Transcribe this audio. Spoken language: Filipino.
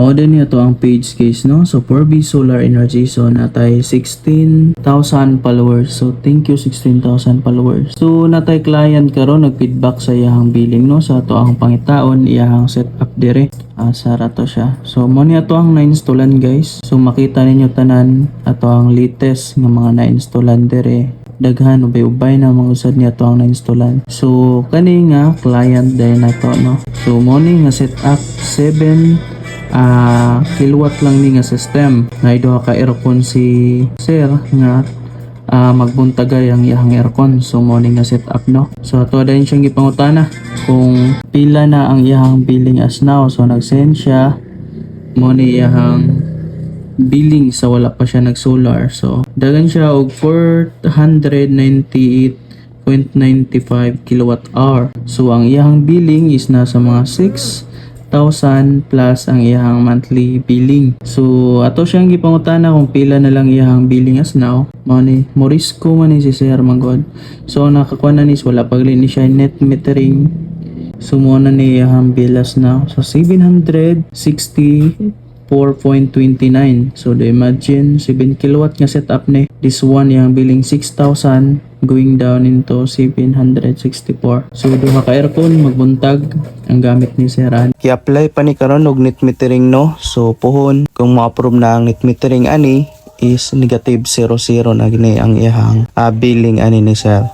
Mao din niya to ang page case, no? So 4B Solar Energy, so natay 16,000 followers. So thank you 16,000 followers. So natay client karon nag-feedback sa iyang billing, no? Sa ato ang pangitaon iyang setup dire. Sara to siya. So mo niya to ang na-installan, guys. So makita ninyo tanan ato ang latest nga mga na-installan dire. Daghan ubay-ubay na mga usad niya to ang na-installan. So kani nga client dahil na to, no? So mo ni nga setup 7 kilowatt lang ni nga system. Naiduha ka aircon si sir nga magbuntagay ang iyang aircon. So mo ni nga setup, no? So ato din siyang gipangutana kung pila na ang iyang billing as now. So nag-send siya mo ni iyang billing sa wala pa siya nag-solar. So dagan siya og 498.95 kilowatt hour. So ang iyang billing is nasa mga 6,000 plus ang iyang monthly billing. So ato siyang gipangutana kung pila na lang iyang billing as now. Morisco man ni si Sir Manggod. So nakakuha na ni wala pagli ni siya net metering. So mo na ni iyang bill as now. So 764.29. So do imagine 7 kilowatt nga setup ni. This one yung billing 6,000 going down into 764. So duha ka aircon magbuntag ang gamit ni Sir. I-apply pa ni karon og net metering, no? So pohon kung ma-approve na ang net metering ani is negative 00 na gini ang iyang billing ani ni Sir.